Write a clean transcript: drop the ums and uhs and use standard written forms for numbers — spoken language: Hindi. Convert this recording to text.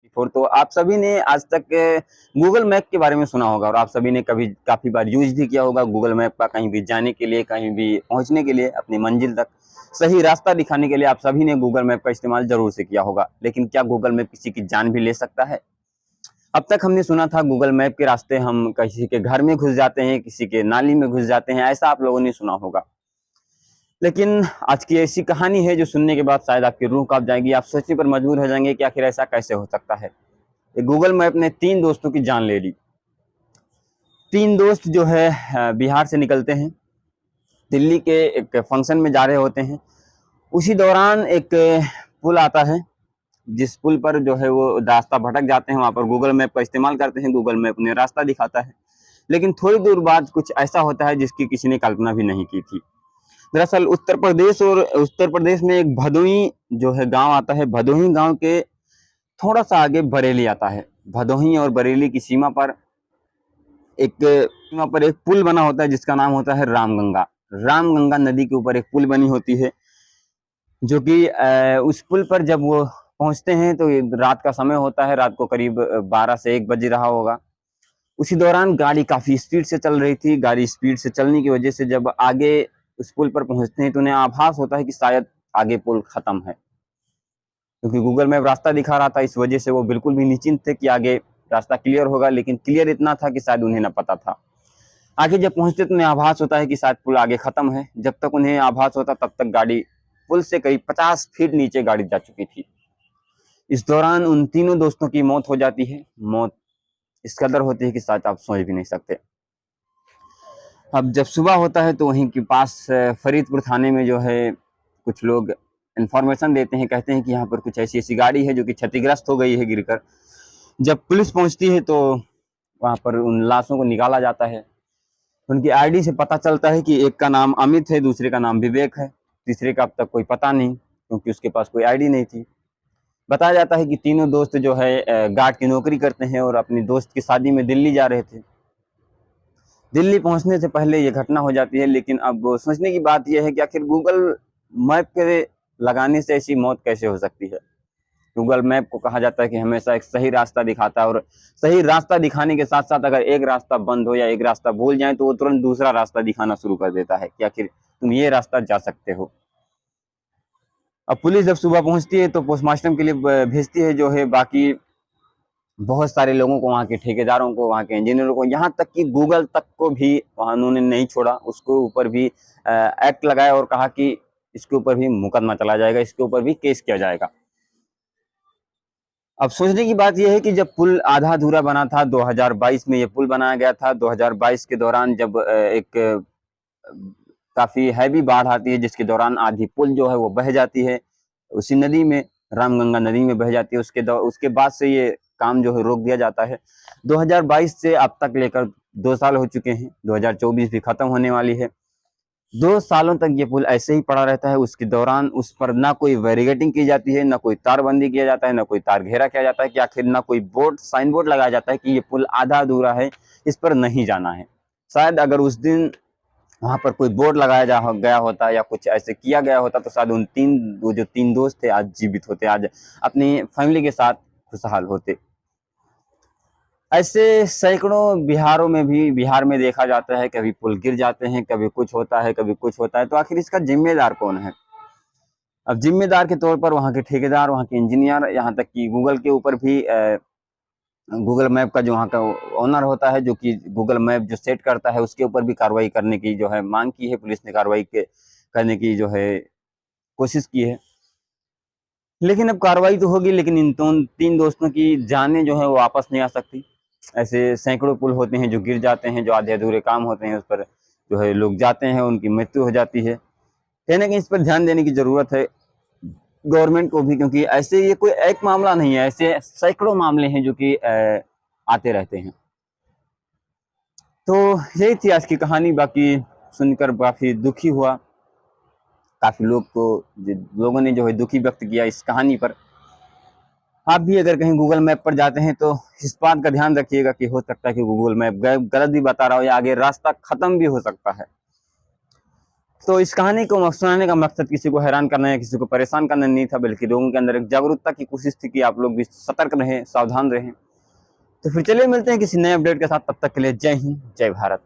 1984। तो आप सभी ने आज तक गूगल मैप के बारे में सुना होगा और आप सभी ने कभी काफ़ी बार यूज़ भी किया होगा गूगल मैप का, कहीं भी जाने के लिए, कहीं भी पहुंचने के लिए, अपनी मंजिल तक सही रास्ता दिखाने के लिए आप सभी ने गूगल मैप का इस्तेमाल ज़रूर से किया होगा। लेकिन क्या गूगल मैप किसी की जान भी ले सकता है? अब तक हमने सुना था गूगल मैप के रास्ते हम किसी के घर में घुस जाते हैं, किसी के नाली में घुस जाते हैं, ऐसा आप लोगों ने सुना होगा। लेकिन आज की ऐसी कहानी है जो सुनने के बाद शायद आपकी रूह कांप जाएगी, आप सोचने पर मजबूर हो जाएंगे कि आखिर ऐसा कैसे हो सकता है। गूगल मैप ने 3 दोस्तों की जान ले ली। 3 दोस्त जो है बिहार से निकलते हैं, दिल्ली के एक फंक्शन में जा रहे होते हैं। उसी दौरान एक पुल आता है, जिस पुल पर जो है वो रास्ता भटक जाते हैं। वहाँ पर गूगल मैप का इस्तेमाल करते हैं, गूगल मैप उन्हें रास्ता दिखाता है। लेकिन थोड़ी दूर बाद कुछ ऐसा होता है जिसकी किसी ने कल्पना भी नहीं की थी। दरअसल उत्तर प्रदेश में एक भदोही जो है गांव आता है। भदोही गांव के थोड़ा सा आगे बरेली आता है। भदोही और बरेली की सीमा पर एक पुल बना होता है जिसका नाम होता है रामगंगा। रामगंगा नदी के ऊपर एक पुल बनी होती है, जो कि उस पुल पर जब वो पहुंचते हैं तो रात का समय होता है, रात को करीब 12 से 1 बज रहा होगा। उसी दौरान गाड़ी काफी स्पीड से चल रही थी। गाड़ी स्पीड से चलने की वजह से जब आगे उस पुल पर पहुंचते हैं तो उन्हें आभास होता है कि शायद आगे पुल खत्म है, क्योंकि गूगल मैप रास्ता दिखा रहा था। इस वजह से वो बिल्कुल भी निश्चिंत थे कि आगे रास्ता क्लियर होगा, लेकिन क्लियर इतना था कि शायद उन्हें न पता था। आगे जब पहुंचते तो उन्हें आभास होता है कि शायद पुल आगे खत्म है। जब तक उन्हें आभास होता तब तक गाड़ी पुल से करीब 50 फीट नीचे गाड़ी जा चुकी थी। इस दौरान उन तीनों दोस्तों की मौत हो जाती है। मौत इस कदर होती है कि शायद आप सोच भी नहीं सकते। अब जब सुबह होता है तो वहीं के पास फरीदपुर थाने में जो है कुछ लोग इंफॉर्मेशन देते हैं, कहते हैं कि यहाँ पर कुछ ऐसी ऐसी गाड़ी है जो कि क्षतिग्रस्त हो गई है गिरकर। जब पुलिस पहुंचती है तो वहाँ पर उन लाशों को निकाला जाता है। उनकी आईडी से पता चलता है कि एक का नाम अमित है, दूसरे का नाम विवेक है, तीसरे का अब तक कोई पता नहीं, क्योंकि उसके पास कोई आईडी नहीं थी। बताया जाता है कि तीनों दोस्त जो है गार्ड की नौकरी करते हैं और अपनी दोस्त की शादी में दिल्ली जा रहे थे। दिल्ली पहुंचने से पहले ये घटना हो जाती है। लेकिन अब सोचने की बात यह है कि आखिर गूगल मैप के लगाने से ऐसी मौत कैसे हो सकती है। गूगल मैप को कहा जाता है कि हमेशा एक सही रास्ता दिखाता है, और सही रास्ता दिखाने के साथ साथ अगर एक रास्ता बंद हो या एक रास्ता भूल जाए तो वो तुरंत दूसरा रास्ता दिखाना शुरू कर देता है कि आखिर तुम ये रास्ता जा सकते हो। अब पुलिस जब सुबह पहुंचती है तो पोस्टमार्टम के लिए भेजती है जो है बाकी बहुत सारे लोगों को, वहाँ के ठेकेदारों को, वहाँ के इंजीनियरों को, यहाँ तक कि गूगल तक को भी वहाँ उन्होंने नहीं छोड़ा। उसको ऊपर भी एक्ट लगाया और कहा कि इसके ऊपर भी मुकदमा चला जाएगा, इसके ऊपर भी केस किया जाएगा। अब सोचने की बात यह है कि जब पुल आधा अधूरा बना था, 2022 में ये पुल बनाया गया था। 2022 के दौरान जब काफी हैवी बाढ़ आती है, जिसके दौरान आधी पुल जो है वो बह जाती है उसी नदी में, रामगंगा नदी में बह जाती है। उसके बाद से ये काम जो है रोक दिया जाता है। 2022 से अब तक लेकर 2 साल हो चुके हैं, 2024 भी खत्म होने वाली है। 2 सालों तक ये पुल ऐसे ही पड़ा रहता है। उसके दौरान उस पर ना कोई बैरिकेडिंग की जाती है, ना कोई तारबंदी किया जाता है, ना कोई तार घेरा किया जाता है, कि आखिर ना कोई साइन बोर्ड लगाया जाता है कि ये पुल आधा अधूरा है, इस पर नहीं जाना है। शायद अगर उस दिन वहां पर कोई बोर्ड लगाया गया होता या कुछ ऐसे किया गया होता तो शायद वो जो 3 दोस्त थे आज जीवित होते, आज अपनी फैमिली के साथ खुशहाल होते। ऐसे सैकड़ों बिहार में देखा जाता है, कभी पुल गिर जाते हैं, कभी कुछ होता है, कभी कुछ होता है। तो आखिर इसका जिम्मेदार कौन है? अब जिम्मेदार के तौर पर वहाँ के ठेकेदार, वहाँ के इंजीनियर, यहाँ तक कि गूगल के ऊपर भी गूगल मैप का जो वहाँ का ओनर होता है, जो कि गूगल मैप जो सेट करता है, उसके ऊपर भी कार्रवाई करने की जो है मांग की है। पुलिस ने कार्रवाई करने की जो है कोशिश की है। लेकिन अब कार्रवाई तो होगी, लेकिन इन 3 दोस्तों की जानें जो है वो वापस नहीं आ सकती। ऐसे सैकड़ों पुल होते हैं जो गिर जाते हैं, जो आधे अधूरे काम होते हैं, उस पर जो है लोग जाते हैं, उनकी मृत्यु हो जाती है। कहीं ना कहीं इस पर ध्यान देने की जरूरत है गवर्नमेंट को भी, क्योंकि ऐसे ये कोई एक मामला नहीं है, ऐसे सैकड़ों मामले हैं जो कि आते रहते हैं। तो यही थी आज की कहानी। बाकी सुनकर काफी दुखी हुआ, काफी लोगों ने जो है दुखी व्यक्त किया इस कहानी पर। आप भी अगर कहीं गूगल मैप पर जाते हैं तो इस बात का ध्यान रखिएगा कि हो सकता है कि गूगल मैप गलत भी बता रहा हो या आगे रास्ता खत्म भी हो सकता है। तो इस कहानी को सुनाने का मकसद किसी को हैरान करना या किसी को परेशान करना नहीं था, बल्कि लोगों के अंदर एक जागरूकता की कोशिश थी कि आप लोग भी सतर्क रहें, सावधान रहें। तो फिर चलिए मिलते हैं किसी नए अपडेट के साथ, तब तक के लिए जय हिंद, जय भारत।